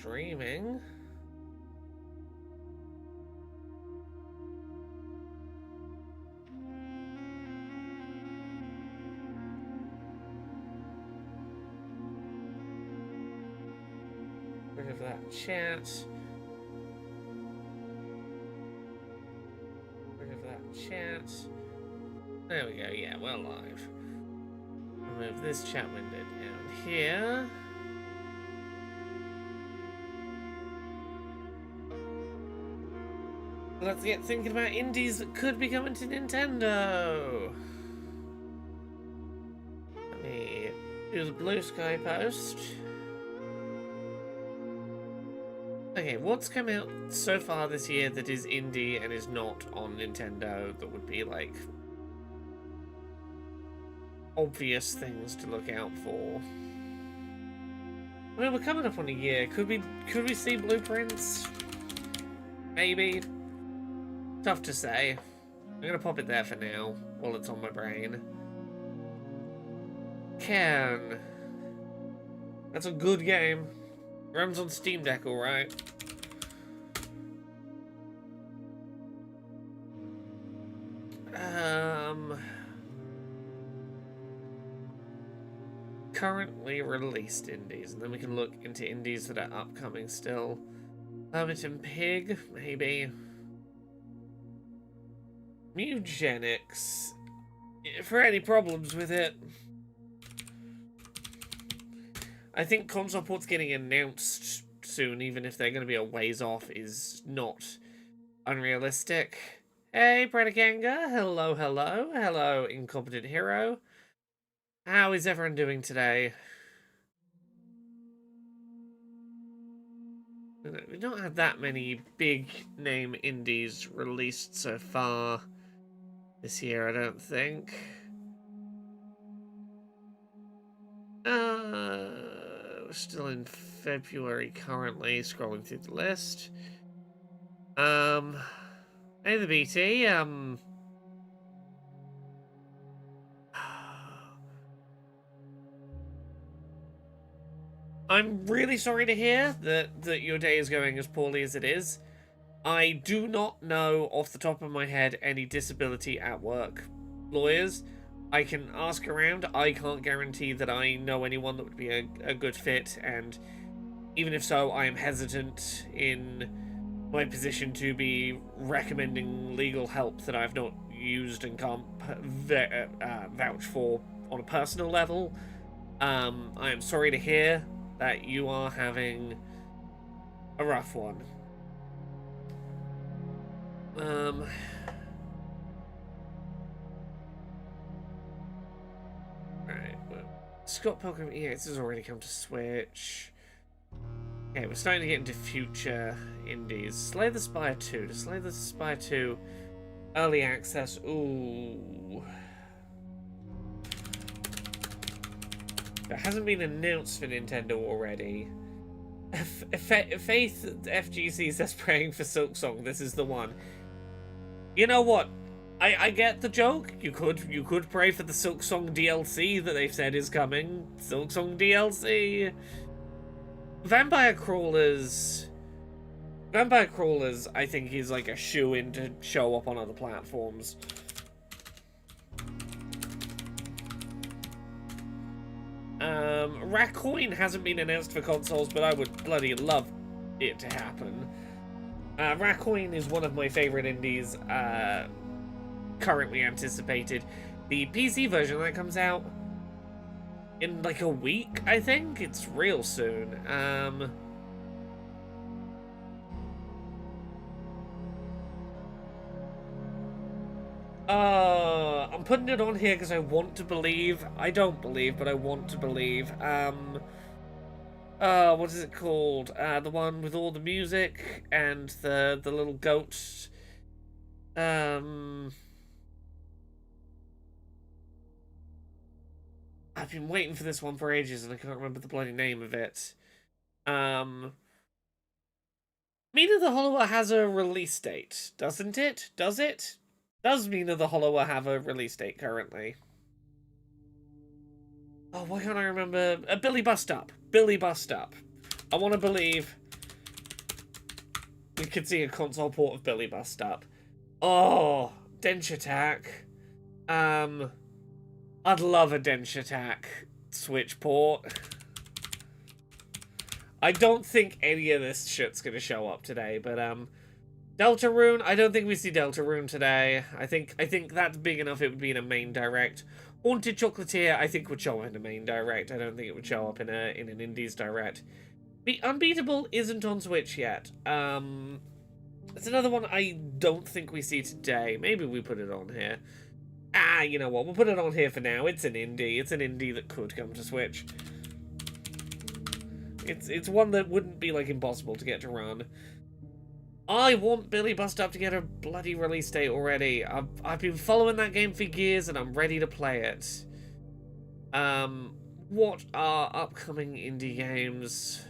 streaming. Rid of that chat. Rid of that chat. There we go, yeah, we're live. Remove this chat window down here. Let's get thinking about indies that could be coming to Nintendo. Let me do the Blue Sky post. Okay, what's come out so far this year that is indie and is not on Nintendo that would be like obvious things to look out for? I mean, we're coming up on a year. Could we see blueprints? Maybe. Tough to say. I'm gonna pop it there for now while it's on my brain. Can. That's a good game. Runs on Steam Deck, alright. Currently released indies, and then we can look into indies that are upcoming still. Hermit and Pig, maybe. Mugenics. For any problems with it. I think console ports getting announced soon, even if they're going to be a ways off, is not unrealistic. Hey, Predicanga. Hello, hello. Hello, Incompetent Hero. How is everyone doing today? We've not had that many big name indies released so far this year, I don't think. We're still in February currently, scrolling through the list. Hey, the BT, I'm really sorry to hear that your day is going as poorly as it is. I do not know off the top of my head any disability at work lawyers. I can ask around. I can't guarantee that I know anyone that would be a good fit, and even if so, I am hesitant in my position to be recommending legal help that I've not used and can't vouch for on a personal level. I am sorry to hear that you are having a rough one. Right, well, Scott Pilgrim EX has already come to Switch. Okay, we're starting to get into future indies. Slay the Spire 2. To Slay the Spire 2 early access. Ooh. That hasn't been announced for Nintendo already. Faith FGC says praying for Silksong. This is the one. You know what? I get the joke. You could pray for the Silksong DLC that they've said is coming. Silksong DLC. Vampire Crawlers, I think, is like a shoe-in to show up on other platforms. Raccoon hasn't been announced for consoles, but I would bloody love it to happen. Raccoon is one of my favorite indies, currently anticipated. The PC version that comes out in like a week, I think. It's real soon. I'm putting it on here because I want to believe. I don't believe, but I want to believe. What is it called? The one with all the music and the little goat. I've been waiting for this one for ages and I can't remember the bloody name of it. Mina the Hollower has a release date, doesn't it? Does it? Does Mina the Hollower have a release date currently? Oh, why can't I remember? Billy Bust Up. Billy Bust Up. I want to believe we could see a console port of Billy Bust Up. Oh, Dench Attack. I'd love a Dench Attack Switch port. I don't think any of this shit's gonna show up today, but Deltarune, I don't think we see Deltarune today. I think that's big enough it would be in a main direct. Haunted Chocolatier, I think would show up in a main direct. I don't think it would show up in an Indies direct. Unbeatable isn't on Switch yet. It's another one I don't think we see today. Maybe we put it on here. You know what? We'll put it on here for now. It's an indie. It's an indie that could come to Switch. It's one that wouldn't be, like, impossible to get to run. I want Billy Bust Up to get a bloody release date already. I've been following that game for years, and I'm ready to play it. What are upcoming indie games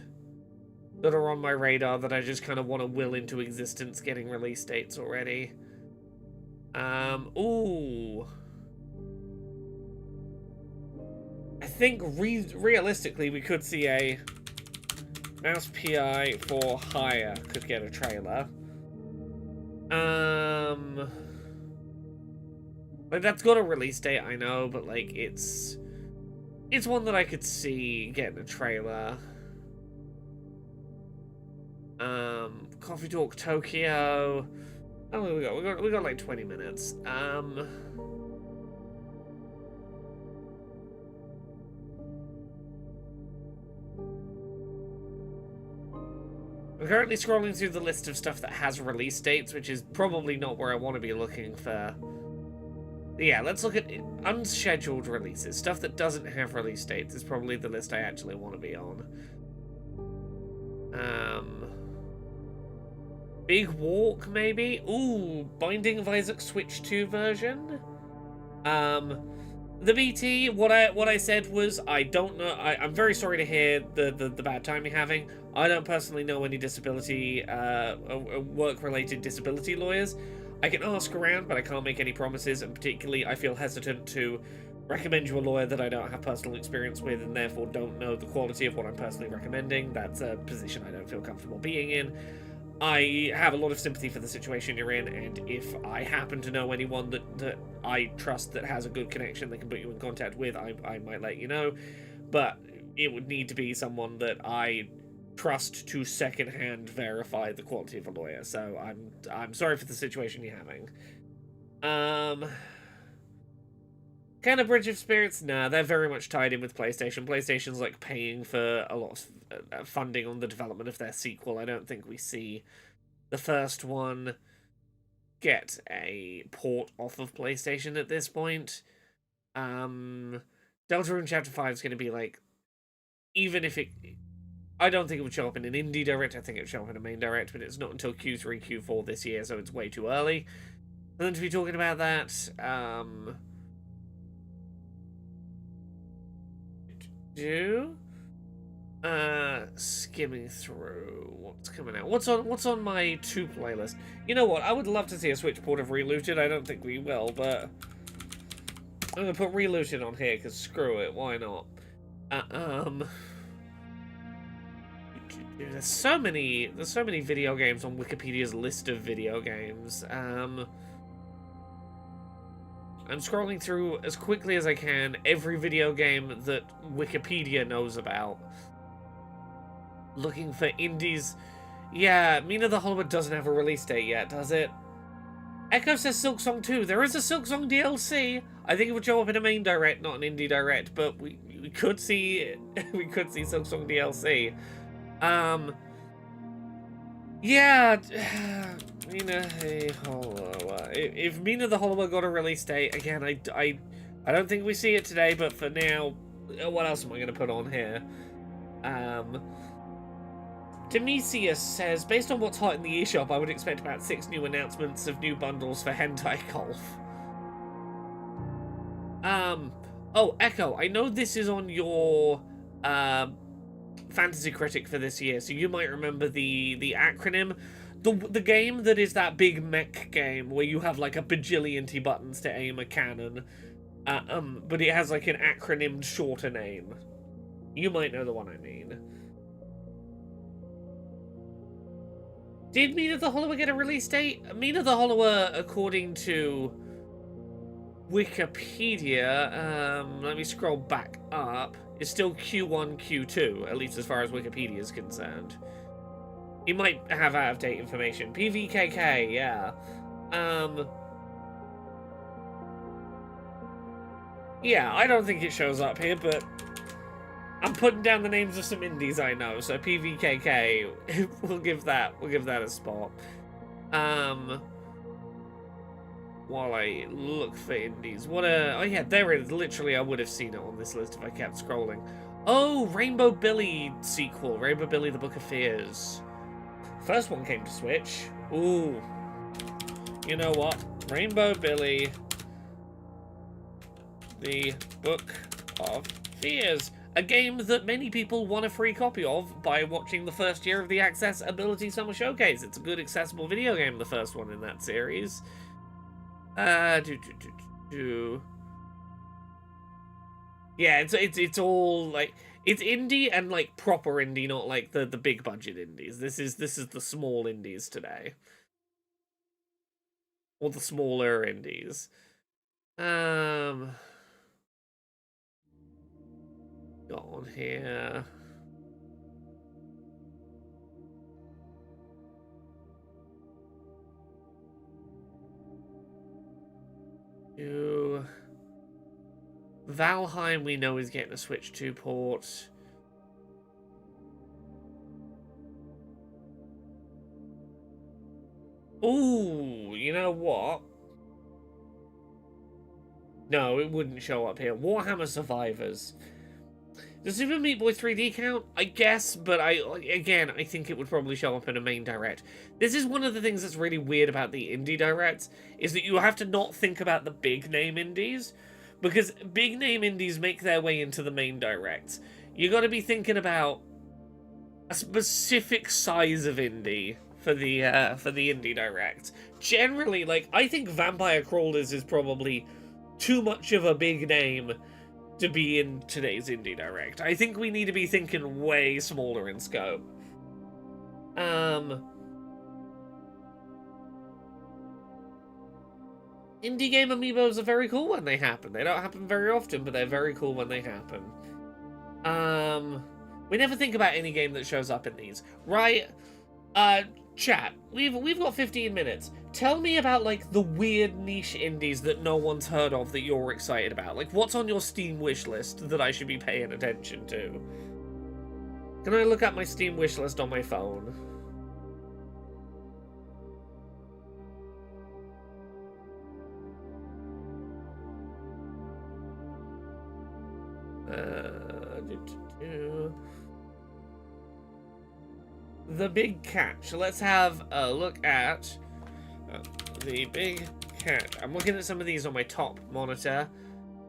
that are on my radar that I just kind of want to will into existence getting release dates already? Ooh. I think realistically we could see a Mouse PI for Hire could get a trailer. Like, that's got a release date, I know, but like it's one that I could see getting a trailer. Coffee Talk Tokyo. Oh, we got like 20 minutes. I'm currently scrolling through the list of stuff that has release dates, which is probably not where I want to be looking for. Yeah, let's look at unscheduled releases. Stuff that doesn't have release dates is probably the list I actually want to be on. Big Walk, maybe? Ooh, Binding of Isaac Switch 2 version? The BT, what I said was, I don't know, I'm very sorry to hear the bad time you're having. I don't personally know any disability, work-related disability lawyers. I can ask around, but I can't make any promises, and particularly I feel hesitant to recommend you a lawyer that I don't have personal experience with and therefore don't know the quality of what I'm personally recommending. That's a position I don't feel comfortable being in. I have a lot of sympathy for the situation you're in, and if I happen to know anyone that I trust that has a good connection that can put you in contact with, I might let you know. But it would need to be someone that I trust to secondhand verify the quality of a lawyer. So I'm sorry for the situation you're having. Kind of Bridge of Spirits? Nah, they're very much tied in with PlayStation. PlayStation's like paying for a lot of funding on the development of their sequel. I don't think we see the first one get a port off of PlayStation at this point. Deltarune Chapter 5 is going to be like, even if it... I don't think it would show up in an indie direct. I think it would show up in a main direct, but it's not until Q3, Q4 this year, so it's way too early for them to be talking about that. Skimming through what's coming out. What's on my 2 playlist? You know what? I would love to see a Switch port of Relooted. I don't think we will, but I'm gonna put Relooted on here because screw it. Why not? There's so many video games on Wikipedia's list of video games. I'm scrolling through as quickly as I can every video game that Wikipedia knows about. Looking for indies. Yeah, Mina the Hollower doesn't have a release date yet, does it? Echo says Silksong 2. There is a Silksong DLC. I think it would show up in a main direct, not an indie direct, but we could see Silksong DLC. Yeah, Mina the Hollower. If Mina the Hollower got a release date, again, I don't think we see it today, but for now, what else am I going to put on here? Demisius says, based on what's hot in the eShop, I would expect about 6 new announcements of new bundles for Hentai Golf. Oh, Echo, I know this is on your, Fantasy Critic for this year, so you might remember the acronym. The game that is that big mech game where you have like a bajillion buttons to aim a cannon, but it has like an acronymed shorter name. You might know the one I mean. Did Meat of the Hollower get a release date? Meat of the Hollower, according to Wikipedia, let me scroll back up, is still Q1, Q2, at least as far as Wikipedia is concerned. You might have out-of-date information. PVKK, yeah. Yeah, I don't think it shows up here, but I'm putting down the names of some indies I know, so PVKK, we'll give that a spot. While I look for indies, oh yeah, there it is. Literally, I would have seen it on this list if I kept scrolling. Oh, Rainbow Billy sequel, Rainbow Billy: The Book of Fears. First one came to Switch. Ooh, you know what? Rainbow Billy: The Book of Fears. A game that many people want a free copy of by watching the first year of the Accessibility Summer Showcase. It's a good accessible video game, the first one in that series. Yeah, it's all like, it's indie and like proper indie, not like the big budget indies. This is the small indies today. Or the smaller indies. Got on here. Valheim, we know, is getting a Switch 2 port. Ooh, you know what? No, it wouldn't show up here. Warhammer Survivors. Does Super Meat Boy 3D count? I guess, but I think it would probably show up in a main direct. This is one of the things that's really weird about the indie directs, is that you have to not think about the big name indies, because big name indies make their way into the main directs. You got to be thinking about a specific size of indie for the indie direct. Generally, like, I think Vampire Crawlers is probably too much of a big name to be in today's indie direct. I think we need to be thinking way smaller in scope. Indie game amiibos are very cool when they happen. They don't happen very often, but they're very cool when they happen. We never think about any game that shows up in these, right? Chat, we've got 15 minutes. Tell me about, like, the weird niche indies that no one's heard of that you're excited about. Like, what's on your Steam wish list that I should be paying attention to? Can I look at my Steam wish list on my phone? The Big Catch. Let's have a look at The Big Catch. I'm looking at some of these on my top monitor.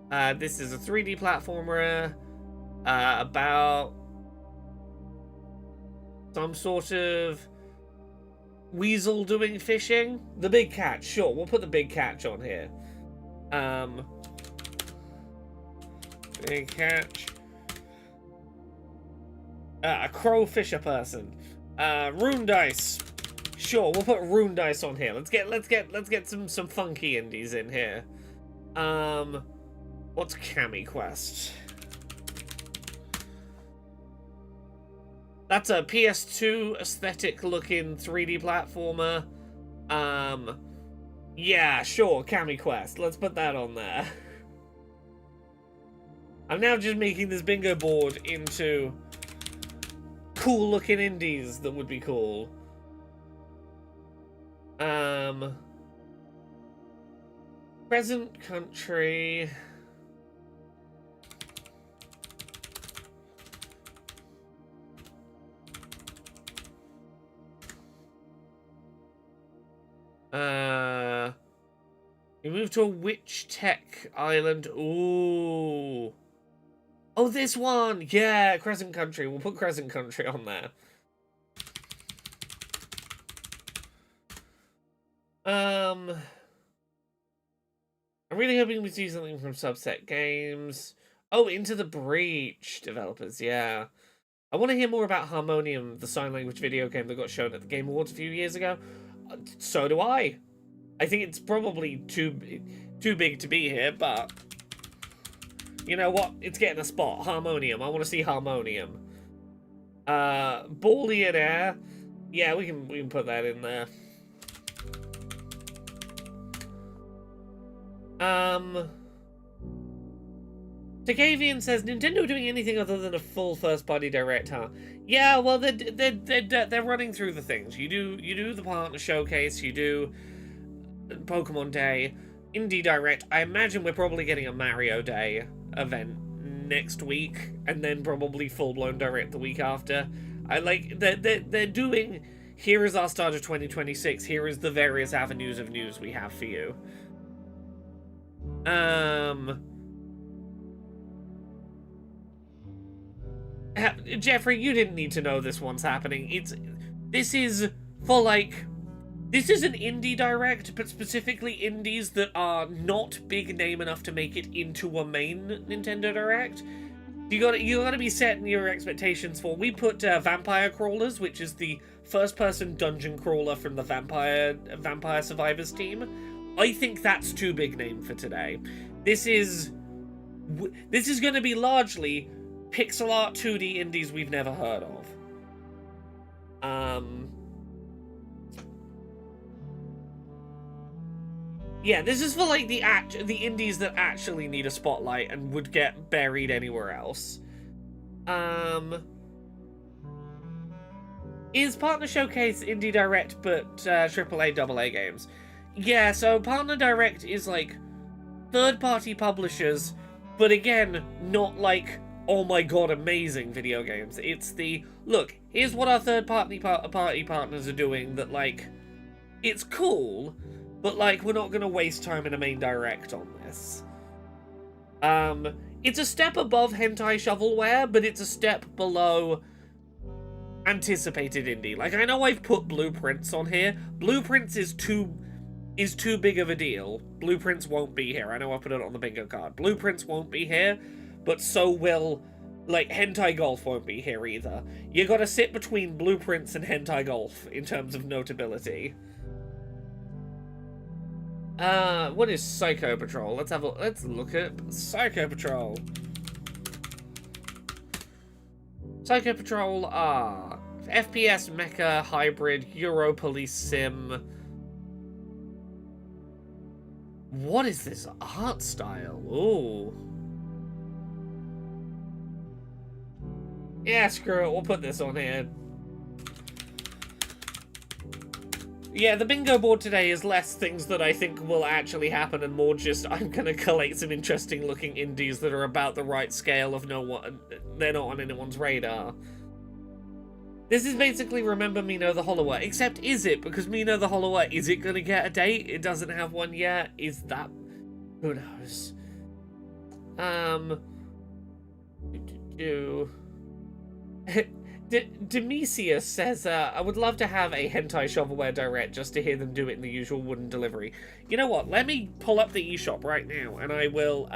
This is a 3D platformer about some sort of weasel doing fishing. The Big Catch, sure. We'll put The Big Catch on here. Big Catch. A crow fisher person. Rune Dice. Sure, we'll put Rune Dice on here. Let's get some funky indies in here. What's Kami Quest? That's a PS2 aesthetic looking 3D platformer. Yeah, sure, Kami Quest. Let's put that on there. I'm now just making this bingo board into cool looking indies that would be cool. Present Country. We move to a Witch Tech Island. Ooh. Oh, this one! Yeah, Crescent Country. We'll put Crescent Country on there. I'm really hoping we see something from Subset Games. Oh, Into the Breach developers, yeah. I want to hear more about Harmonium, the sign language video game that got shown at the Game Awards a few years ago. So do I. I think it's probably too big to be here, but you know what? It's getting a spot. Harmonium. I want to see Harmonium. Boolean Air. Yeah, we can put that in there. Takavian says, Nintendo doing anything other than a full first-party direct, huh? Yeah, well, they're running through the things. You do the partner showcase, you do Pokemon Day, Indie Direct. I imagine we're probably getting a Mario Day event next week, and then probably full-blown Direct the week after. I like they're doing. Here is our start of 2026. Here is the various avenues of news we have for you. Jeffrey, you didn't need to know this one's happening. This is an indie direct, but specifically indies that are not big name enough to make it into a main Nintendo Direct. You gotta be setting your expectations for. We put Vampire Crawlers, which is the first-person dungeon crawler from the Vampire Survivors team. I think that's too big name for today. This is going to be largely pixel art 2D indies we've never heard of. Yeah, this is for like the indies that actually need a spotlight and would get buried anywhere else. Is Partner Showcase Indie Direct but AAA AA games? Yeah, so Partner Direct is like third-party publishers, but again, not like, oh my god, amazing video games. It's the, look, here's what our third-party partners are doing that, like, it's cool, but, like, we're not gonna waste time in a main direct on this. It's a step above Hentai Shovelware, but it's a step below anticipated indie. Like, I know I've put Blueprints on here. Blueprints is too big of a deal. Blueprints won't be here. I know I put it on the bingo card. Blueprints won't be here, but so will, like, Hentai Golf won't be here either. You gotta sit between Blueprints and Hentai Golf in terms of notability. What is Psycho Patrol? Let's look at Psycho Patrol. Psycho Patrol are FPS mecha hybrid Euro police sim. What is this art style? Ooh. Yeah, screw it. We'll put this on here. Yeah, the bingo board today is less things that I think will actually happen and more just I'm gonna collate some interesting looking indies that are about the right scale of they're not on anyone's radar. This is basically Remember Mino the Hollower, except is it? Because Mino the Hollower, is it gonna get a date? It doesn't have one yet. Is that... who knows? Demisius says, I would love to have a Hentai Shovelware Direct just to hear them do it in the usual wooden delivery. You know what? Let me pull up the eShop right now, and I will,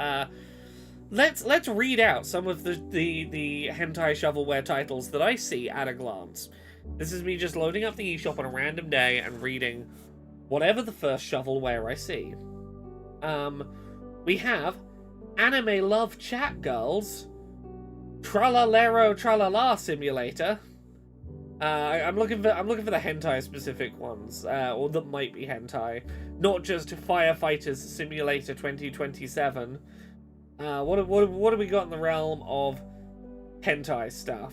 let's read out some of the Hentai Shovelware titles that I see at a glance. This is me just loading up the eShop on a random day and reading whatever the first shovelware I see. We have Anime Love Chat Girls, Tralalero Tralala Simulator. I'm looking for the hentai specific ones, or that might be hentai, not just Firefighters Simulator 2027. What have we got in the realm of hentai stuff?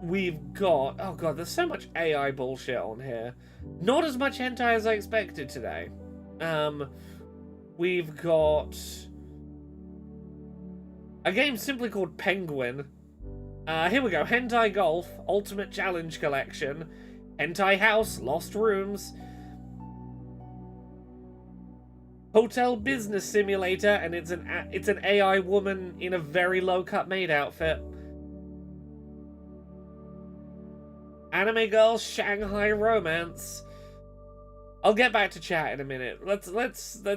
We've got, oh god, there's so much AI bullshit on here. Not as much hentai as I expected today. We've got a game simply called Penguin. Here we go. Hentai Golf, Ultimate Challenge Collection, Hentai House, Lost Rooms, Hotel Business Simulator, and it's an AI woman in a very low-cut maid outfit. Anime Girl Shanghai Romance. I'll get back to chat in a minute. Let's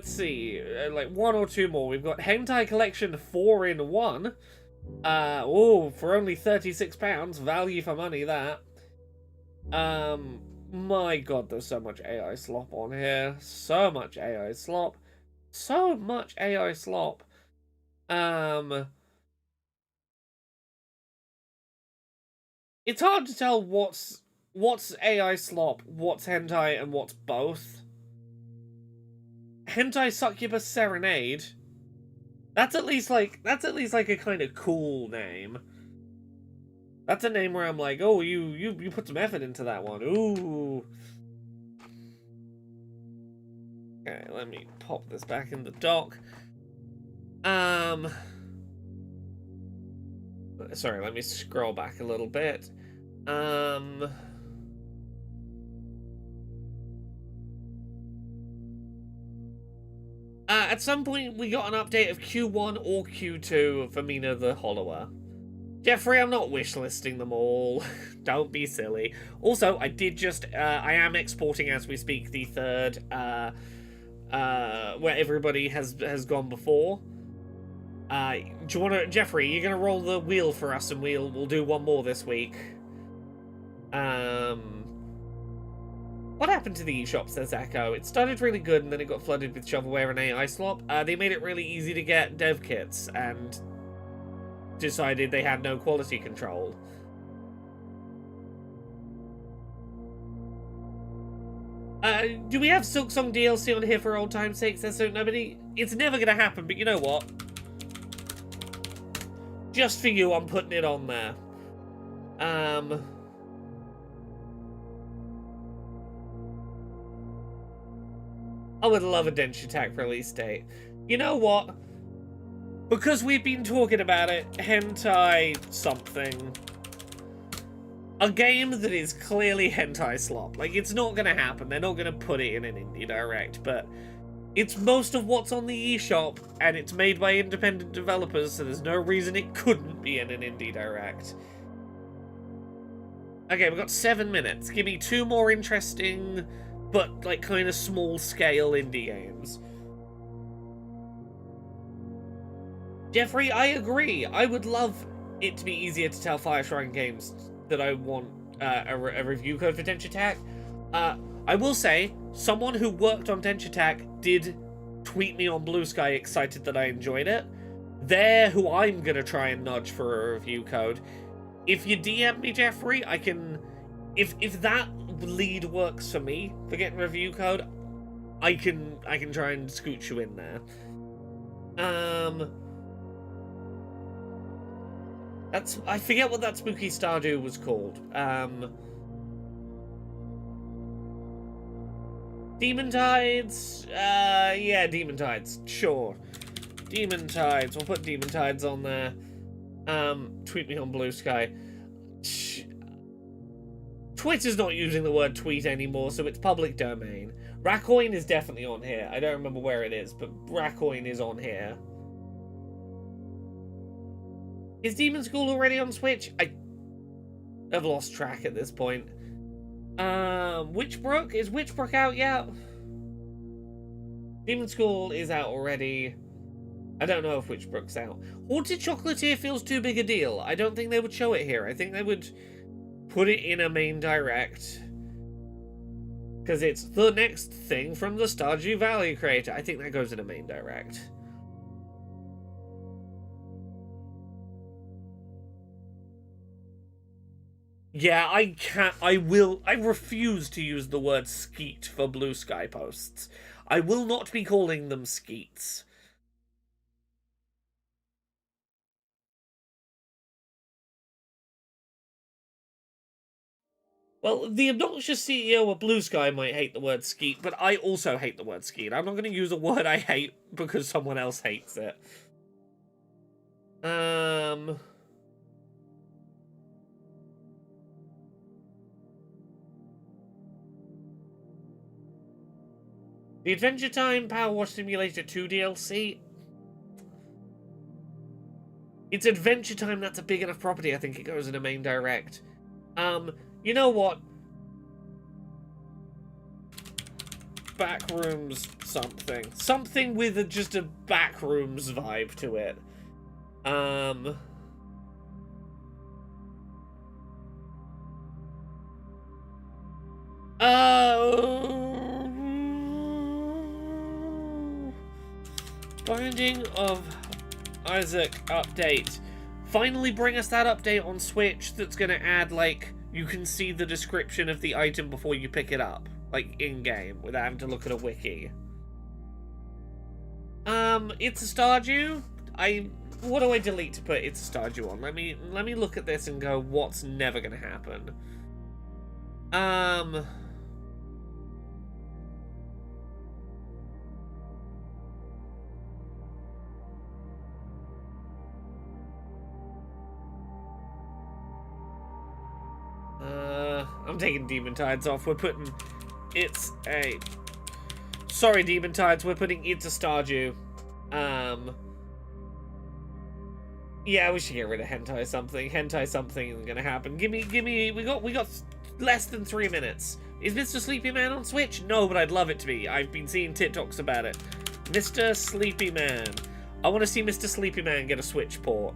see, like one or two more. We've got Hentai Collection 4-in-1. Oh, for only £36, value for money, that. My god, there's so much AI slop on here. So much AI slop. So much AI slop. It's hard to tell what's AI slop, what's hentai, and what's both. Hentai Succubus Serenade. That's at least like a kind of cool name. That's a name where I'm like, oh, you put some effort into that one. Ooh. Okay, let me pop this back in the dock. Sorry, let me scroll back a little bit. At some point, we got an update of Q1 or Q2 for Mina the Hollower. Jeffrey, I'm not wishlisting them all. Don't be silly. Also, I did just, I am exporting as we speak the third, where everybody has gone before. Do you want to, Jeffrey, you're going to roll the wheel for us and we'll do one more this week. What happened to the eShop, says Echo? It started really good and then it got flooded with shovelware and AI slop. They made it really easy to get dev kits and decided they had no quality control. Do we have Silksong DLC on here for old time's sake? Says so nobody. It's never gonna happen, but you know what? Just for you, I'm putting it on there. I would love a Densha Attack release date. You know what? Because we've been talking about it, hentai something. A game that is clearly hentai slop. Like, it's not gonna happen. They're not gonna put it in an indie direct, but it's most of what's on the eShop, and it's made by independent developers, so there's no reason it couldn't be in an indie direct. Okay, we've got 7 minutes. Give me 2 more interesting, but, like, kind of small-scale indie games. Jeffrey, I agree. I would love it to be easier to tell Fire Shrine Games that I want a review code for Densha Attack. I will say, someone who worked on Densha Attack did tweet me on Blue Sky excited that I enjoyed it. They're who I'm gonna try and nudge for a review code. If you DM me, Jeffrey, I can... If that lead works for me for getting review code, I can try and scoot you in there. I forget what that spooky Stardew was called. Demon Tides? Yeah, Demon Tides. Sure. Demon Tides. We'll put Demon Tides on there. Tweet me on Blue Sky. Twitter's not using the word tweet anymore, so it's public domain. Racoin is definitely on here. I don't remember where it is, but Racoin is on here. Is Demon School already on Switch? I've lost track at this point. Witchbrook? Is Witchbrook out yet? Demon School is out already. I don't know if Witchbrook's out. Haunted Chocolatier feels too big a deal. I don't think they would show it here. I think they would put it in a main direct. Because it's the next thing from the Stardew Valley creator. I think that goes in a main direct. Yeah, I refuse to use the word skeet for Blue Sky posts. I will not be calling them skeets. Well, the obnoxious CEO of Blue Sky might hate the word skeet, but I also hate the word skeet. I'm not going to use a word I hate because someone else hates it. The Adventure Time Power Wash Simulator 2 DLC. It's Adventure Time, that's a big enough property. I think it goes in a main direct. You know what? Backrooms something. Something with just a Backrooms vibe to it. Binding of Isaac update. Finally bring us that update on Switch that's gonna add, like, you can see the description of the item before you pick it up, like, in-game, without having to look at a wiki. It's a Stardew. What do I delete to put It's a Stardew on? Let me look at this and go, what's never gonna happen? I'm taking Demon Tides off. We're putting Sorry, Demon Tides, we're putting It's a Stardew. Yeah, we should get rid of Hentai Something. Hentai Something isn't gonna happen. Give me, we got less than 3 minutes. Is Mr. Sleepy Man on Switch? No, but I'd love it to be. I've been seeing TikToks about it. Mr. Sleepy Man. I want to see Mr. Sleepy Man get a Switch port.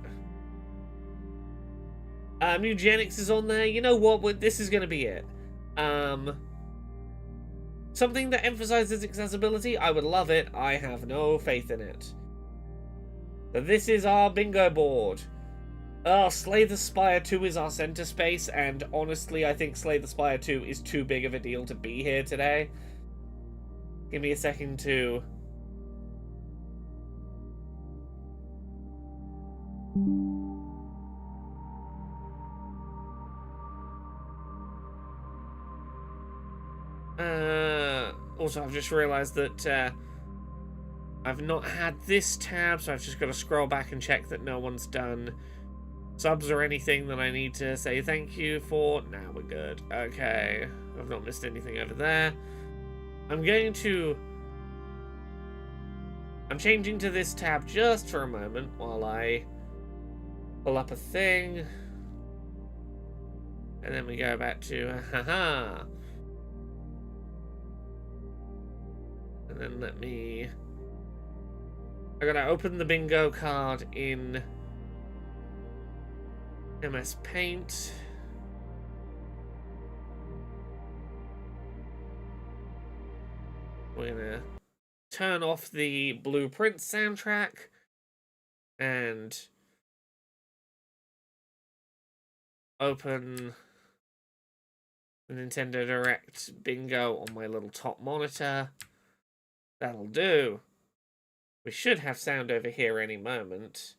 Mugenics is on there. You know what? This is gonna be it. Something that emphasizes accessibility. I would love it. I have no faith in it. But this is our bingo board. Slay the Spire 2 is our center space, and honestly, I think Slay the Spire 2 is too big of a deal to be here today. Give me a second to... Also, I've just realized that I've not had this tab, so I've just got to scroll back and check that no one's done subs or anything that I need to say thank you for. Now we're good. Okay, I've not missed anything over there. I'm changing to this tab just for a moment while I pull up a thing. And then we go back to haha. And then I gotta open the bingo card in MS Paint. We're gonna turn off the Blueprint soundtrack and open the Nintendo Direct bingo on my little top monitor. That'll do. We should have sound over here any moment.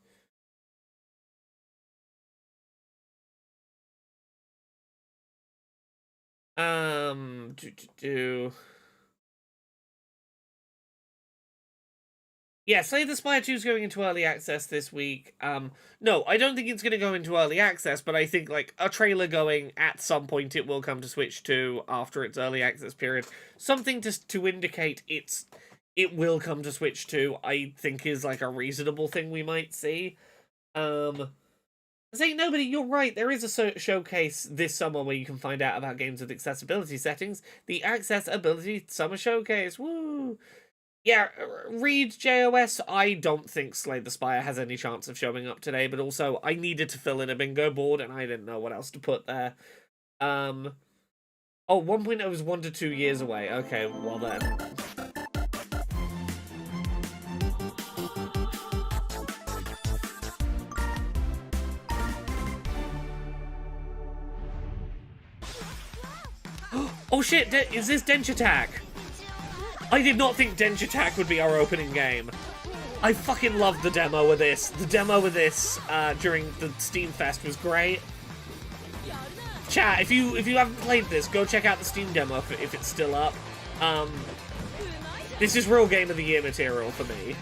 Yeah, Slay the Spire 2 is going into early access this week. No, I don't think it's going to go into early access, but I think, like, a trailer going at some point it will come to Switch 2 after its early access period. Something to indicate it will come to Switch 2, I think is, like, a reasonable thing we might see. Saying nobody, you're right, there is a showcase this summer where you can find out about games with accessibility settings. The Accessibility Summer Showcase, woo! Yeah, read JOS. I don't think Slay the Spire has any chance of showing up today, but also I needed to fill in a bingo board and I didn't know what else to put there. Oh, 1.0 was 1 to 2 years away. Okay, well then. Oh shit, is this Dench Attack? I did not think Dench Attack would be our opening game. I fucking loved the demo of this. The demo of this during the Steam Fest was great. Chat, if you haven't played this, go check out the Steam demo if it's still up. This is real Game of the Year material for me.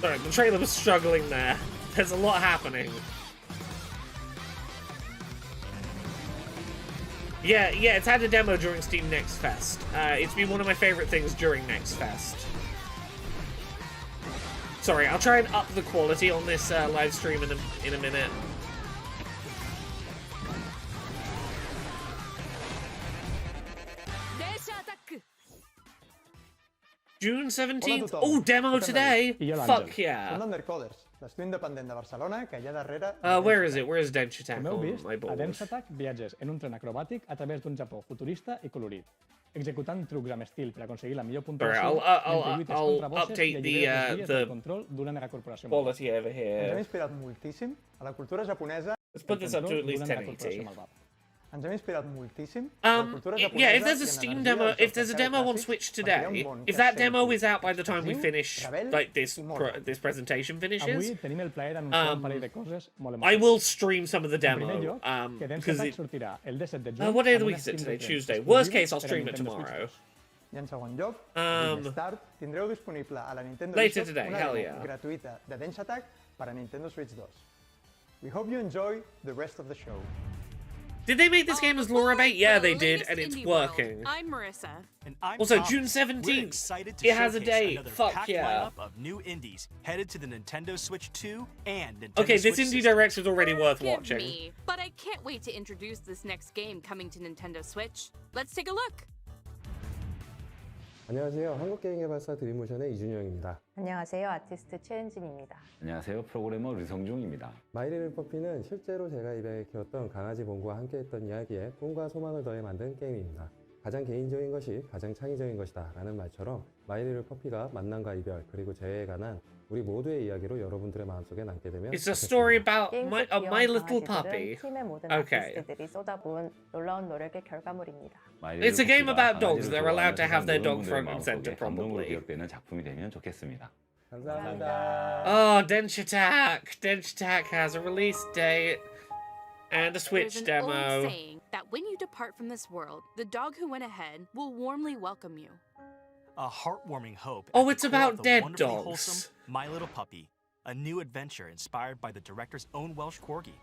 Sorry, the trailer was struggling there. There's a lot happening. Yeah, it's had a demo during Steam Next Fest. It's been one of my favorite things during Next Fest. Sorry, I'll try and up the quality on this live stream in a minute. June 17th. Oh, demo today. Fuck yeah. Undercoders, l'estudi independent de Barcelona que hi ha darrere... Where is it? Where is Dench Attack Com heu on vist, my a board? Dance Attack viatges en un tren acrobàtic a través d'un Japó futurista i colorit, executant trucs amb estil per aconseguir la millor puntuació mentre lluites contra bosses i update alliberes les vies the del control d'una megacorporació malvada. quality over Ens hem here. inspirat moltíssim a la cultura japonesa. Let's put this up to at least D'una megacorporació 1080. malvada. Ens hem inspirat moltíssim a la cultura japonesa. Yeah, if there's a i en Steam l'energia demo, dels if jocs there's a d'arcade demo on clàssics Switch per crear un today, món if que that senti demo is out by the time we viu, finish, rebel like this i molt. this presentation Avui finishes, tenim el plaer d'anunciar un parell de coses molt I emocionants. will stream some of the En primer demo. lloc, que Dance Because Attack it, sortirà el 17 de juny what day of the amb week una is it Steam today? Deck Tuesday. exclusiva Worst case, I'll per a stream it Nintendo Switch tomorrow. 2. I en segon lloc, Um, més tard, tindreu disponible a la Nintendo later eShop today, una hell demo yeah. gratuïta de Dance Attack per a Nintendo Switch 2. We hope you enjoy the rest of the show. Did they make this game as Laura Bait? Yeah, they did, and it's working. I'm Marissa. And I'm Also, Thomas. June We're 17th, excited to it has a showcase date. another Fuck packed yeah. lineup of new indies headed to the Nintendo Switch 2 and Nintendo Okay, Switch this Indie system. Direct is already worth Forgive watching. me, but I can't wait to introduce this next game coming to Nintendo Switch. Let's take a look. 안녕하세요. 한국게임개발사 드림모션의 이준영입니다. 안녕하세요. 아티스트 최은진입니다. 안녕하세요. 프로그래머 류성중입니다. 마이리를 퍼피는 실제로 제가 입양해 키웠던 강아지 봉구와 함께했던 이야기에 꿈과 소망을 더해 만든 게임입니다. 가장 개인적인 것이 가장 창의적인 것이다 라는 말처럼 마이리를 퍼피가 만남과 이별 그리고 재회에 관한 우리 모두의 이야기로 여러분들의 마음속에 남게 되면 It's a story about 게임 속 my 귀여운 little 강아지들은 puppy. 팀의 모든 Okay. 아티스트들이 쏟아부은 놀라운 노력의 결과물입니다. It's a game about dogs. They're allowed to have their dog front and center, 감동으로 probably. 기억되는 작품이 되면 좋겠습니다. 감사합니다. Oh, Dench Attack! Dench Attack has a release date and a Switch There's an demo. old saying that when you depart from this world, the dog who went ahead will warmly welcome you. A heartwarming hope. Oh, at it's the core about of the dead wonderfully dogs. wholesome My Little Puppy, a new adventure inspired by the director's own Welsh corgi.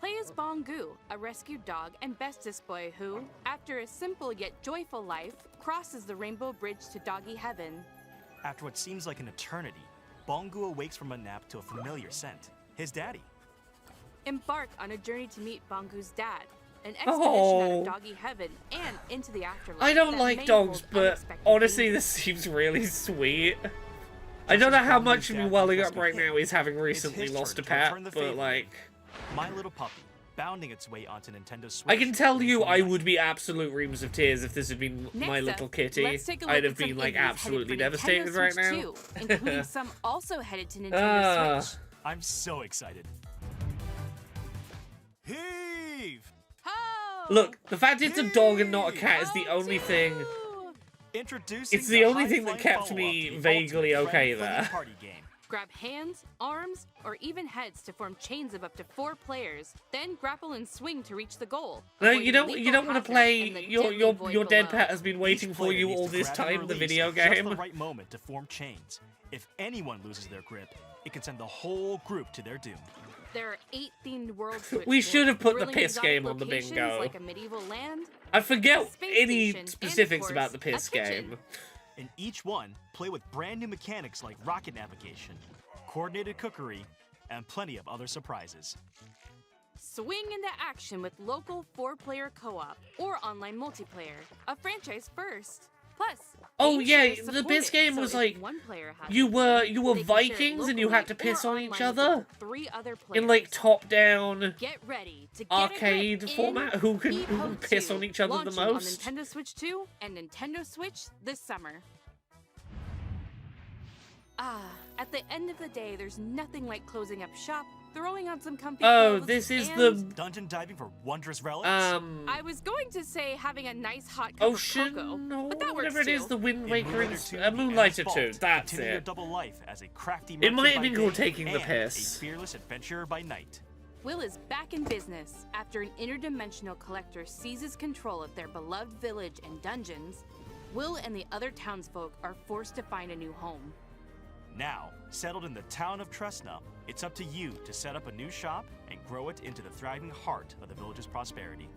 Play as Bongu, a rescued dog and bestest boy who, after a simple yet joyful life, crosses the rainbow bridge to doggy heaven. After what seems like an eternity, Bongu awakes from a nap to a familiar scent, his daddy. Embark on a journey to meet Bongu's dad, an expedition out Oh. of doggy heaven and into the afterlife. I don't that like may dogs, hold but unexpected honestly, dangers. this seems really sweet. I don't know how much of me welling up right now is having recently his lost a turn to pet, return the but favor. like, My Little Puppy, bounding its way onto Nintendo Switch. I can tell you I Nintendo would be absolute reams of tears if this had been Next My up, Little Kitty. let's take a look I'd at have some been like indies headed absolutely for devastated Nintendo right Switch now. 2, including some also headed to Nintendo Ah. Switch. I'm so excited. Heave! Ho! Look, the fact it's a dog and not a cat is the only thing. Introducing It's the only thing that high-flying kept me follow-up to the vaguely ultimate okay friend-friendly there. Party game. Grab hands, arms, or even heads to form chains of up to 4 players. Then grapple and swing to reach the goal. No, avoiding you don't lethal want to hazards play. in the Your deadly void your dead below. pet has been waiting Each for player you needs all to this grab and time. The release video at just game. the right moment to form chains. If anyone loses their grip, it can send the whole group to their doom. There are 8 themed worlds to We explore, should have put the thrilling piss exotic game on the locations bingo. Like a medieval land, I forget a space any station, and, of specifics course, about the a piss kitchen. game. In each one, play with brand new mechanics like rocket navigation, coordinated cookery, and plenty of other surprises. Swing into action with local 4-player co-op or online multiplayer, a franchise first. Plus, Oh, game yeah, share is the supported, piss game so was if like, one player has You it, were they can share it Vikings and you had to locally piss or on each online with other up to 3 other players. in like top down Get ready to get arcade a grip format. in Who can Evo piss 2, on each other the launching most? on Nintendo Switch 2 and Nintendo Switch this summer. At the end of the day, there's nothing like closing up shop, throwing on some comfy Oh, clothes, this is and the Dungeon diving for wondrous relics. I was going to say having a nice hot cup Ocean, of cocoa, or but that whatever works it is, too. the Wind In Waker and Moonlighter 2, Moonlighter and 2. Vault, That's continue your it. double life as a crafty It might have merchant been by called day Taking the and Piss. a fearless adventurer by night. Will is back in business after an interdimensional collector seizes control of their beloved village and dungeons. Will and the other townsfolk are forced to find a new home. Now, settled in the town of Tresna, it's up to you to set up a new shop and grow it into the thriving heart of the village's prosperity.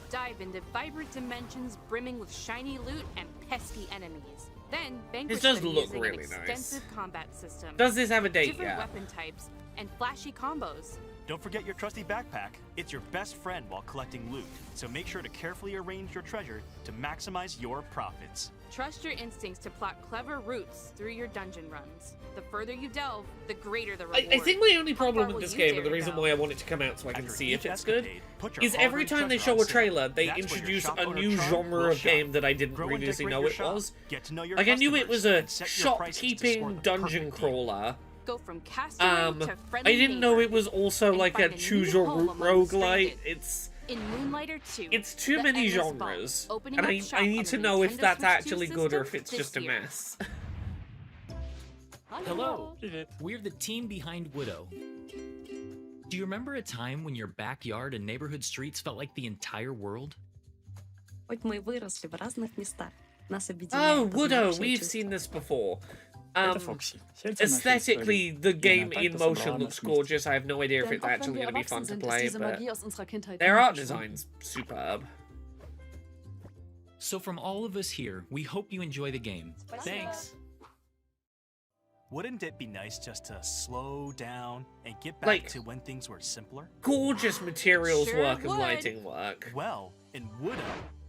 Dive into vibrant dimensions brimming with shiny loot and pesky enemies. Then vanquish does them look using really an nice. extensive combat system. Does this have a date different yet? weapon types, and flashy combos. Don't forget your trusty backpack. It's your best friend while collecting loot, so make sure to carefully arrange your treasure to maximize your profits. Trust your instincts to plot clever routes through your dungeon runs. The further you delve, the greater the reward. I think my only problem far with will this you game, dare and the to reason go? why I want it to come out so I can After see if each it's good, escapade, put your is every hard-earned time they treasure show on a sale. trailer, they That's where your introduce shop a owner new charm genre will of game shine. that I didn't Grow and previously decorate know your it shop, was. get to know your Like, I knew it customers, was a and set your prices to score shopkeeping the dungeon perfect deal. crawler. Go from castaway to I friendly didn't know neighbor. it was also and like find a a new choose your home route among roguelite. strangers. In Moonlighter 2, It's too the many Endless Vault, genres, opening and up I shop need on to the know if Nintendo that's Switch 2 actually good or if system it's this just a year. mess. Hello. We're the team behind Widow. Do you remember a time when your backyard and neighborhood streets felt like the entire world? Oh, Widow, we've seen this before. Aesthetically, the game in motion looks gorgeous. I have no idea if it's actually going to be fun to play, but their art design's superb. So from all of us here, we hope you enjoy the game. Thanks. Wouldn't it be nice just to slow down and get back Like, to when things were simpler? Gorgeous materials Sure work and would. lighting work. Well, in Widow,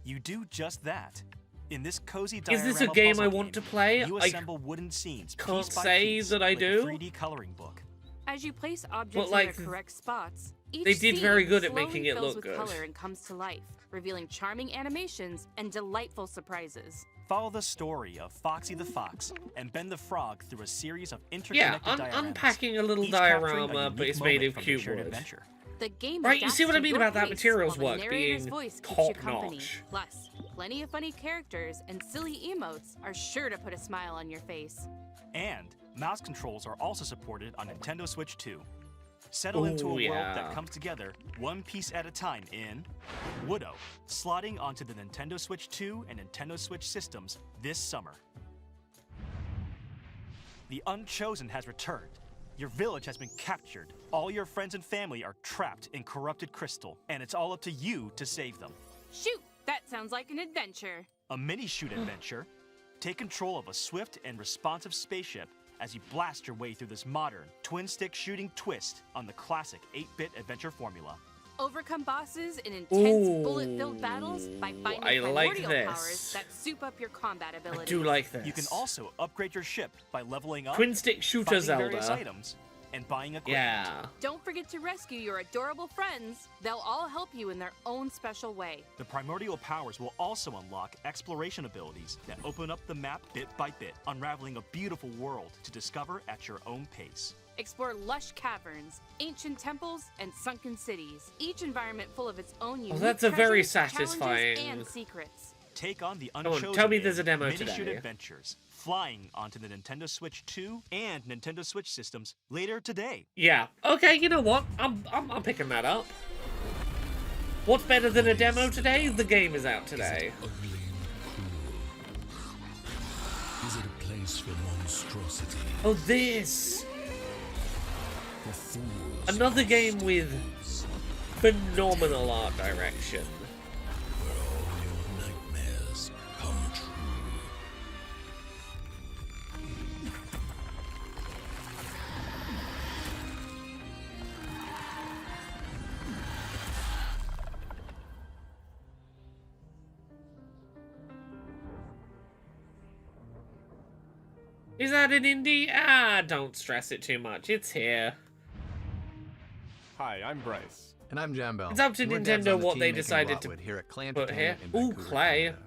you do just that. In this cozy Is this a diorama game puzzle I want to play? You I assemble wooden scenes can't piece by say piece, that I like do. a 3D coloring book. As you place objects like, in their correct spots, each they did scene very good at slowly making it fills look with good. color and comes to life, revealing charming animations and delightful surprises. Follow the story of Foxy the Fox and Ben the Frog through a series of Yeah, interconnected dioramas, unpacking a little each capturing a diorama, but unique it's made moment of from the cute shared wood. adventure. The game Right, you adapts see what I to mean your about that pace, materials while the work narrator's being voice keeps you top company. notch. Plus, plenty of funny characters and silly emotes are sure to put a smile on your face. And mouse controls are also supported on Nintendo Switch 2. Settle into a Ooh, world yeah. that comes together one piece at a time in Widow, slotting onto the Nintendo Switch 2 and Nintendo Switch systems this summer. The Unchosen has returned. Your village has been captured. All your friends and family are trapped in corrupted crystal, and it's all up to you to save them. Shoot, that sounds like an adventure. A mini-shoot adventure. Take control of a swift and responsive spaceship as you blast your way through this modern, twin-stick shooting twist on the classic 8-bit adventure formula. Overcome bosses in intense Ooh, bullet-filled battles by finding I like primordial this. powers that soup up your combat abilities. I do like this. You can also upgrade your ship by leveling up, Twin stick shooter finding various Zelda. items, and buying equipment. Yeah. Don't forget to rescue your adorable friends. They'll all help you in their own special way. The primordial powers will also unlock exploration abilities that open up the map bit by bit, unraveling a beautiful world to discover at your own pace. Explore lush caverns, ancient temples, and sunken cities. Each environment full of its own unique that's a very treasures, challenges, satisfying- and secrets. Take on the on, Unchosen tell me there's a in demo Mini-Shoot today. Adventures, flying onto the Nintendo Switch 2 and Nintendo Switch systems later today. Yeah. Okay, you know what? I'm picking that up. What's better than a demo today? The game is out today. Ugly and cruel? Is it a place for monstrosity? Oh, this! For fools? Another game with phenomenal art direction. Where all your nightmares come true. Is that an indie? Ah, don't stress it too much. It's here. Hi, I'm Bryce. And I'm Jambel. It's up to And we're Nintendo devs on the what team they making decided to Rotwood here at Clay put here. Entertainment in Ooh, Vancouver, Clay. Canada.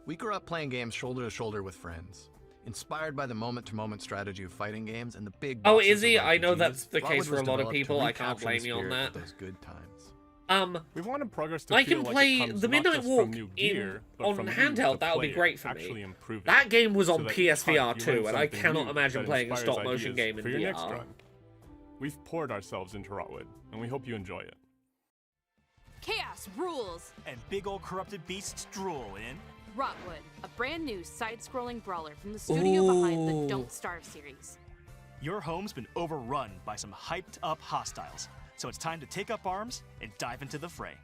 We grew up playing games shoulder to shoulder with friends. Inspired by the moment-to-moment strategy of fighting games and the big Oh, boxes is he? of I know RPGs, that's the Rotwood case for was a lot of developed to people. I can't recapture the blame you on spirit of that. those good times. We wanted progress to I feel can like play it comes the not Midnight just Walk from new gear, but on from you, handheld. the That would be player, great for actually me. improving That it, game was so on that each PSVR hunt you too, learn and I something cannot new imagine that playing a inspires stop-motion ideas game in for your next VR. run. We've poured ourselves into Rotwood, and we hope you enjoy it. Chaos rules! And big old corrupted beasts drool in Rotwood, a brand new side-scrolling brawler from the studio behind the Don't Starve series. Your home's been overrun by some hyped-up hostiles, so it's time to take up arms and dive into the fray.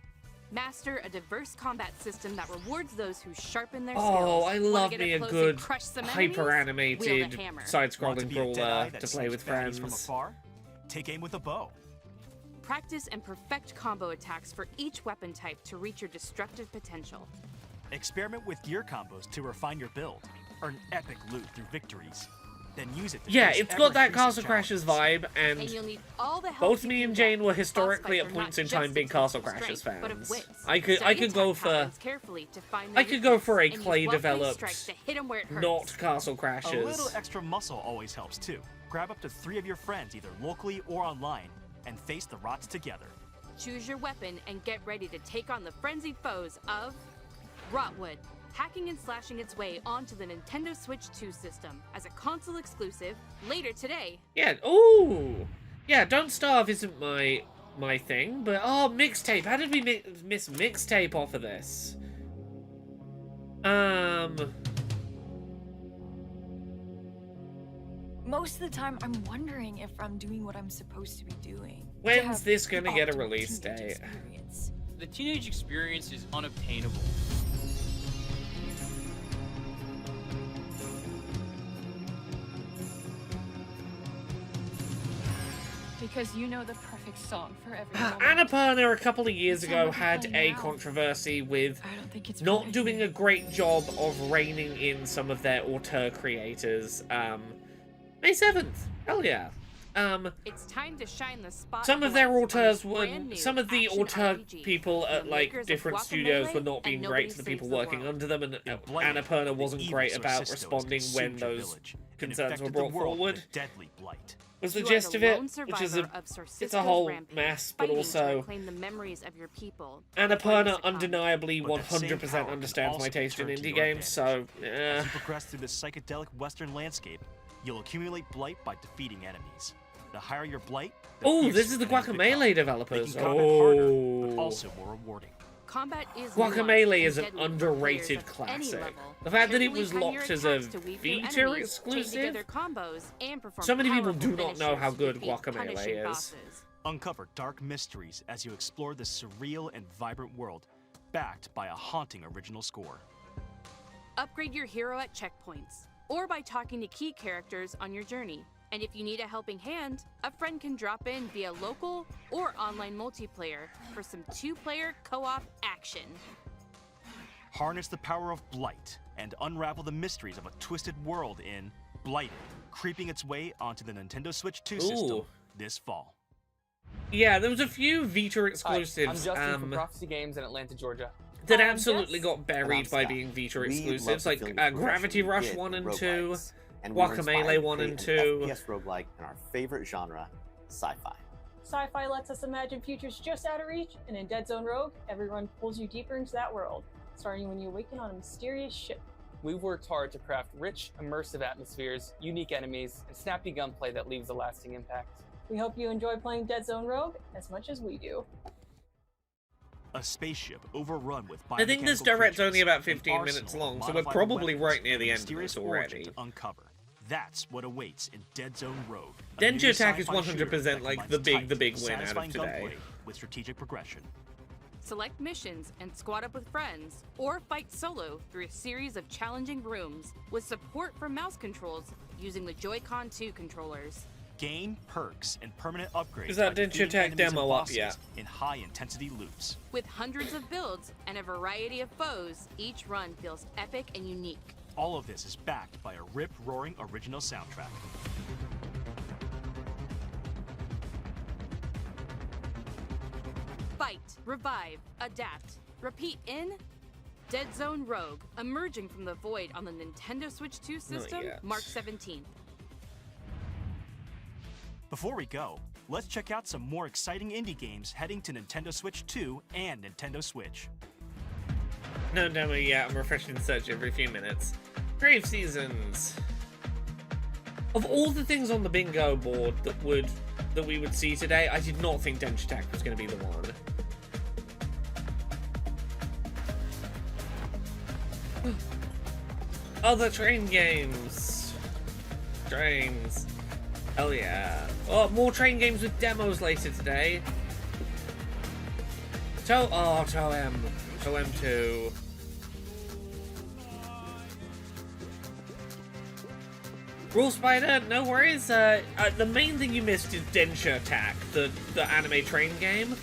Master a diverse combat system that rewards those who sharpen their Oh, skills. I Wanna love get me up a close good and crush some enemies? Wield hyper-animated a hammer. Want to side-scrolling be a Deadeye brawler that to play with snipes baddies from friends. afar? Take aim with a bow. Practice and perfect combo attacks for each weapon type to reach your destructive potential. Experiment with gear combos to refine your build. Earn epic loot through victories. Then use it to Yeah, face it's got that ever-increasing Castle Crashers challenges. vibe, and you'll need all the help both you me can and get. Jane were Boss historically fights at are not points in just time big a Castle test of Crashers strength, but of fans. wits. I could Study go attack for patterns carefully to find I their could go for a weakness, and use clay well-placed developed, strikes to hit 'em where it hurts. not Castle A little Crashers. extra muscle always helps too. Grab up to 3 of your friends either locally or online and face the rots together. Choose your weapon and get ready to take on the frenzied foes of Rotwood, hacking and slashing its way onto the Nintendo Switch 2 system as a console exclusive later today. Yeah. Ooh. Yeah. Don't Starve isn't my thing, but mixtape. How did we miss mixtape off of this? Most of the time, I'm wondering if I'm doing what I'm supposed to be doing. When's this gonna get a release date? Experience. The teenage experience is unobtainable. Because you know the perfect song for every moment. Annapurna a couple of years ago had a controversy with not doing a great job of reining in some of their auteur creators. May 7th. Hell yeah. It's time to shine the spotlight. Some of their auteurs on were, brand new some of the action auteur RPG. people at The like makers of different Guacamelee studios were not and being Nobody great to the people Saves the working World. under them, and Blighted, Annapurna the wasn't evil great about Sorcistos responding when consumed your those village and concerns were infected brought the world forward. with a deadly blight. Was the You are gist the of it, lone which is survivor of it's a Sorcisco's whole rampage, mess, but fighting to also reclaim the memories of your people. Annapurna undeniably But that same 100% power can understands my also taste in turn to indie your games, so As you progress through this psychedelic western landscape, you'll accumulate blight by defeating enemies. The higher your blight, the oh, fiercer this is the enemies become, Guacamelee developers. making combat harder, but Oh, also more rewarding. Combat is Guacamelee nuanced is and an deadly for underrated players of any classic. level. The fact that it Carefully was time your locked as a attacks to weave through feature enemies, chain exclusive. together combos, and perform So many people powerful do not know how finishes to good defeat punishing Guacamelee is. bosses. Uncover dark mysteries as you explore this surreal and vibrant world, backed by a haunting original score. Upgrade your hero at checkpoints, or by talking to key characters on your journey. And if you need a helping hand, a friend can drop in via local or online multiplayer for some 2-player co-op action. Harness the power of blight and unravel the mysteries of a twisted world in Blighted, creeping its way onto the Nintendo Switch 2 system Ooh. this fall. Yeah, there was a few Vita Hi, I'm exclusives Justin from Prophecy Games in Atlanta, Georgia. that I'm absolutely Jess. got buried by being Vita exclusives, like Gravity Rush 1 and 2, Guacamelee 1 and 2. FPS roguelike in our favorite genre, sci-fi. Sci-fi lets us imagine futures just out of reach, and in Dead Zone Rogue, everyone pulls you deeper into that world, starting when you awaken on a mysterious ship. We've worked hard to craft rich, immersive atmospheres, unique enemies, and snappy gunplay that leaves a lasting impact. We hope you enjoy playing Dead Zone Rogue as much as we do. A spaceship overrun with I think this biomechanical direct's creatures, only about an 15 minutes arsenal of long, so we're modified probably weapons, right near the and a end of mysterious this origin already. to uncover. That's what awaits in Dead Zone Rogue. a Denji new Attack is sci-fi shooter 100% that like combines the big tight, win out of satisfying today. gunplay with strategic progression. Select missions and squad up with friends, or fight solo through a series of challenging rooms with support for mouse controls using the Joy-Con 2 controllers. Gain perks and permanent upgrades Is that by Denji defeating Attack enemies and demo up bosses yet? in high-intensity loops. With hundreds of builds and a variety of foes, each run feels epic and unique. All of this is backed by a rip-roaring original soundtrack. Fight, revive, adapt, repeat in Dead Zone Rogue, emerging from the void on the Nintendo Switch 2 system, yet. March 17th. Before we go, let's check out some more exciting indie games heading to Nintendo Switch 2 and Nintendo Switch. No demo yet, I'm refreshing the search every few minutes. Grave Seasons. Of all the things on the bingo board that we would see today, I did not think Denji Attack was going to be the one. Other train games. Trains. Hell yeah. Oh, more train games with demos later today. Toem 2. Raw Spider, no worries. The main thing you missed is Densha Attack, the anime train game.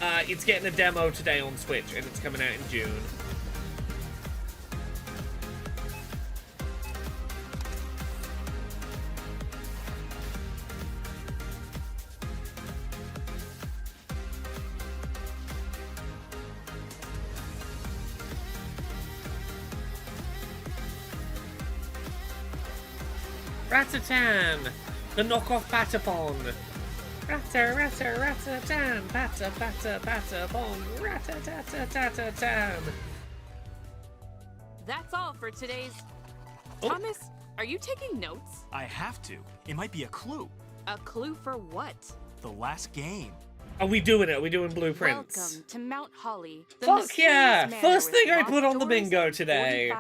It's getting a demo today on Switch, and it's coming out in June. Ratatan, the knockoff Patapon. Ratatan, Patapon, Ratatatatan. That's all for today's... Thomas, are you taking notes? I have to. It might be a clue. A clue for what? The last game. Are we doing it? Are we doing blueprints? Welcome to Mount Holly. Fuck yeah! First thing I put on the bingo today.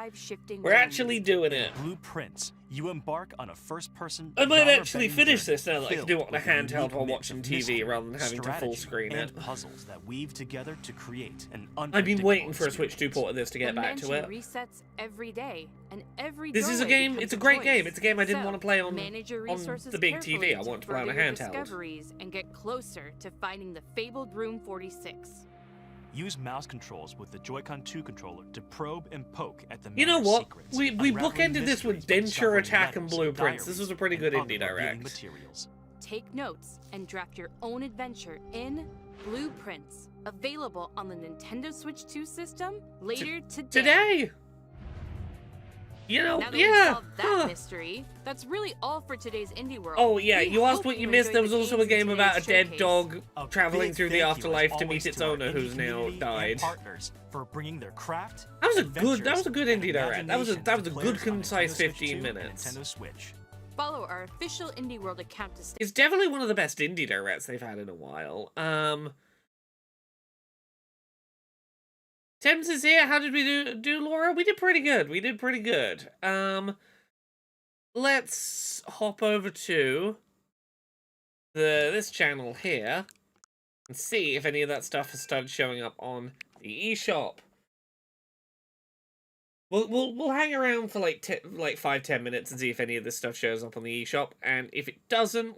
We're actually doing it. Blueprints. You embark on a first-person. I might actually finish this now that I can do it on a handheld while watching TV rather than having to full screen it. And puzzles that weave together to create an I've been waiting for a Switch 2 port of this to get back to it. Resets every day, and every this is a game. It's a great game. It's a game I didn't want to play on the big TV. I want to play on a handheld. Discoveries and get closer to finding the fabled Room 46. Use mouse controls with the Joy-Con 2 controller to probe and poke at the You know what? secrets, We bookended this with Densha Attack and Blueprints. This was a pretty good indie direct. Materials. Take notes and draft your own adventure in Blueprints. Available on the Nintendo Switch 2 system later today. You know, now that we solved that mystery, that's really all for today's Indie World. Oh yeah, We you asked hope what you missed. There was also a game about a dead showcase. dog traveling through the Thank you, as afterlife to always, meet its our owner, indie who's now community and died. partners for bringing their craft. That was a adventures, good indie direct. That was a imagination to good players on concise Nintendo Switch 15 2 and minutes. Nintendo Switch. Follow our official Indie World account to stay. It's definitely one of the best indie directs they've had in a while. Thames is here. How did we do, Laura? We did pretty good. We did pretty good. Let's hop over to this channel here and see if any of that stuff has started showing up on the eShop. We'll hang around for like 5-10 minutes and see if any of this stuff shows up on the eShop, and if it doesn't,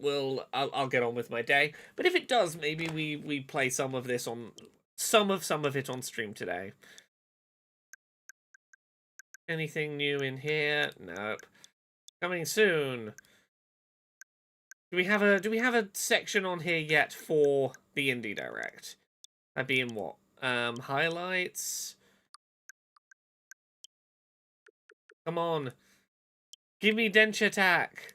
I'll get on with my day. But if it does, maybe we play some of this on some of it on stream today. Anything new in here? Nope. Coming soon. Do we have a section on here yet for the Indie Direct? That'd be in what? Highlights. Come on. Give me Densha Attack.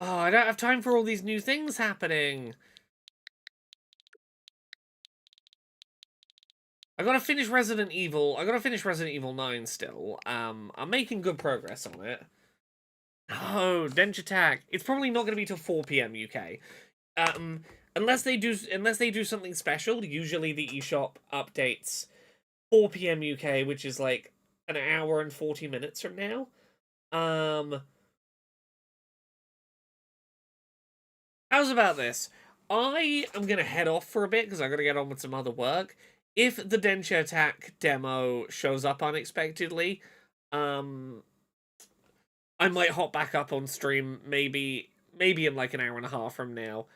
Oh, I don't have time for all these new things happening. I gotta finish Resident Evil. I gotta finish Resident Evil 9 still. I'm making good progress on it. Oh, Densha Attack. It's probably not gonna be till 4 PM UK. Unless they do something special. Usually the eShop updates 4 PM UK, which is like an hour and 40 minutes from now. How's about this? I am going to head off for a bit because I'm going to get on with some other work. If the Densha Attack demo shows up unexpectedly, I might hop back up on stream maybe in like an hour and a half from now.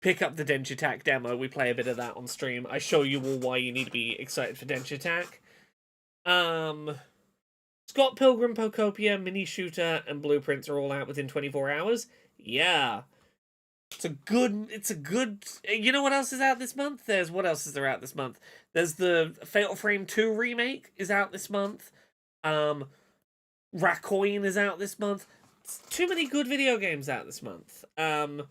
Pick up the Densha Attack demo, we play a bit of that on stream. I show you all why you need to be excited for Densha Attack. Scott Pilgrim, Pocopia, Mini Shooter, and Blueprints are all out within 24 hours. Yeah. It's a good... You know what else is out this month? What else is there out this month? There's the Fatal Frame 2 remake is out this month. Racoin is out this month. It's too many good video games out this month. Yeah,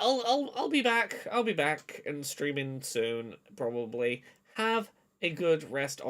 I'll be back. I'll be back and streaming soon, probably. Have a good rest of